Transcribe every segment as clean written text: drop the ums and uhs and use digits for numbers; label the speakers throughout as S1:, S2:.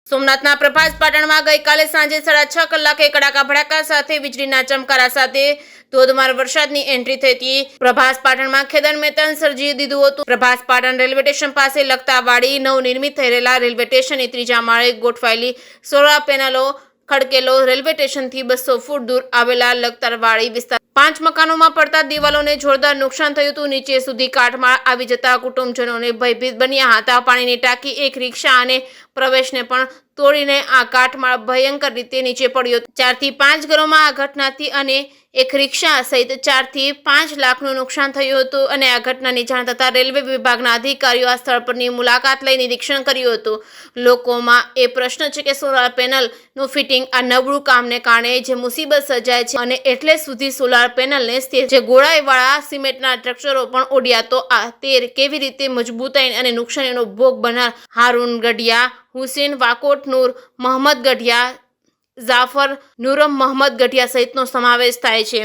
S1: સોમનાથના પ્રભાસ પાટણમાં ગઈકાલે સાંજે 6:30 કલાકે કડાકા ભડાકા સાથે વીજળીના ચમકારા સાથે ધોધમાર વરસાદની એન્ટ્રી થઈ હતી। પ્રભાસ પાટણમાં ખેદન મેદાન સર્જી દીધું હતું। પ્રભાસ પાટણ રેલવે સ્ટેશન પાસે લખતાવાડી નવનિર્મિત થઈ રહેલા રેલવે સ્ટેશનની ત્રીજા માળે ગોઠવાયેલી સોલાર પેનલો ખડકેલો રેલવે સ્ટેશનથી 200 ફૂટ દૂર આવેલા લખતાવાડી વિસ્તાર 5 મકાનોમાં પડતા દિવાલોને જોરદાર નુકસાન થયું હતું। નીચે સુધી કાટમાળ આવી જતા કુટુંબજનોને ભયભીત બન્યા હતા। પાણીની ટાંકી, એક રિક્ષા અને પ્રવેશને પણ તોડીને આ કાટમાળ ભયંકર રીતે નીચે પડ્યો। 4 થી 5 ઘરોમાં આ ઘટનાથી અને એક રિક્ષા સહિત 4 થી 5 લાખનું નુકસાન થયું હતું અને આ ઘટનાની જાણ થતાં રેલવે વિભાગના અધિકારીઓ આ સ્થળ પરની મુલાકાત લઈ નિરીક્ષણ કર્યું હતું। લોકોમાં એ પ્રશ્ન છે કે સોલાર પેનલનું ફિટિંગ આ નબળું કામને કારણે જે મુસીબત સર્જાય છે અને એટલે સુધી સોલાર પેનલને જે ગોળાઈવાળા સિમેન્ટના સ્ટ્રક્ચરો પણ ઓડિયા તો આ તે કેવી રીતે મજબૂતાઈ અને નુકસાનીનો ભોગ બનનાર હારૂન ગઢિયા, હુસેન વાકોટ, નૂર મોહમ્મદ ગઢિયા, જાફર નૂરમ મોહમ્મદ ગઢિયા સહિતનો સમાવેશ થાય છે।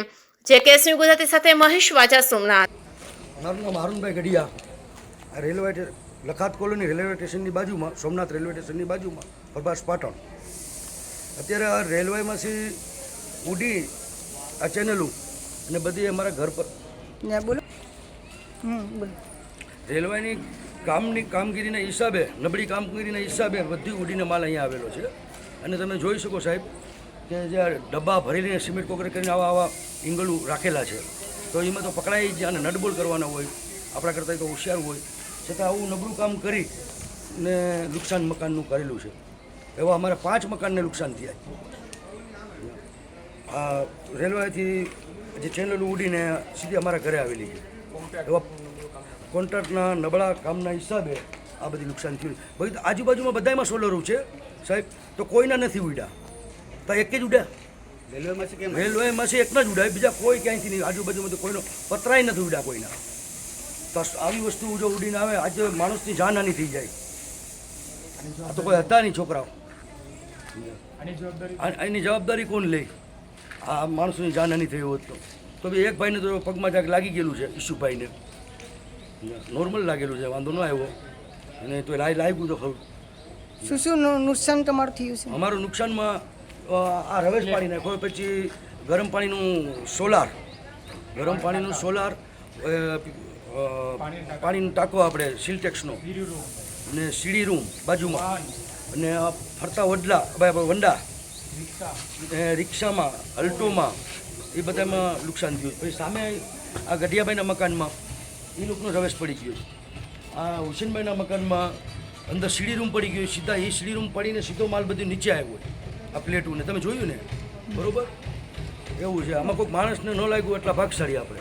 S1: જે કેસની ગુજરાતી સાથે મહેશ વાજા, સોમનાથ।
S2: મારું નામ હારૂનભાઈ ગઢિયા, રેલવે લખાત કોલોની રેલવે સ્ટેશનની બાજુમાં, સોમનાથ રેલવે સ્ટેશનની બાજુમાં પ્રભાસ પાટણ। અત્યારે આ રેલવેમાંથી ઉડી આ ચેનલું અને બધી અમારા ઘર પર
S3: બોલો
S2: રેલવેની કામગીરીના હિસાબે, નબળી કામગીરીના હિસાબે બધી ઉડીને માલ અહીંયા આવેલો છે। અને તમે જોઈ શકો સાહેબ કે જે ડબ્બા ભરીને સિમેન્ટ કોકરે કરીને આવા ઇંગલું રાખેલા છે, તો એમાં તો પકડાઈ જ અને નડબોલ કરવાના હોય, આપણા કરતાં તો હોશિયાર હોય, છતાં આવું નબળું કામ કરી ને નુકસાન મકાનનું કરેલું છે। એવા અમારે 5 મકાનને નુકસાન થયા। આ રેલવેથી જે ચેનલ ઉડીને સીધી અમારા ઘરે આવેલી છે। એવા કોન્ટ્રાક્ટના નબળા કામના હિસાબે આ બધી નુકસાન થયું। બાકી આજુબાજુમાં બધામાં સોલરો છે સાહેબ, તો કોઈના નથી ઉડ્યા, તો એક જ ઉડ્યા રેલવેમાંથી એકના જ ઉડાય, બીજા કોઈ ક્યાંયથી નહીં, આજુબાજુમાં તો કોઈનો પતરાય નથી ઉડ્યા કોઈના। તો આવી વસ્તુ જો ઉડીને આવે, આજે માણસની જાનહાની થઈ જાય। આ તો કોઈ હતા નહીં છોકરાઓ, એની જવાબદારી કોણ લે? આ માણસોની જાનહાની થઈ હોત તો બી એક ભાઈને તો પગમાં ક્યાંક લાગી ગયેલું છે, ઈશુભાઈને નોર્મલ લાગેલું છે, વાંધો ન આવ્યો, અને તો લાગ્યું તો ખરું।
S3: શું નુકસાન તમારું થયું છે?
S2: અમારું નુકસાનમાં આ રવેશ પાડી નાખ્યો, પછી ગરમ પાણીનું સોલાર, પાણીનો ટાંકો આપણે સિલ્ટેક્સનો, અને સીડી રૂમ બાજુમાં, અને ફરતા વંડા રિક્ષામાં, અલ્ટોમાં, એ બધામાં નુકસાન થયું। પછી સામે આ ગઢિયાભાઈના મકાનમાં એ લોકોનો રવેશ પડી ગયો છે। આ હુસેનભાઈના મકાનમાં અંદર સીડી રૂમ પડી ગયો, સીધા એ સીડી રૂમ પડીને સીધો માલ બધું નીચે આવ્યો આ પ્લેટુને, તમે જોયું ને બરોબર? એવું છે, આમાં કોઈ માણસને ન લાગ્યું એટલા ભાગશાળી આપણે।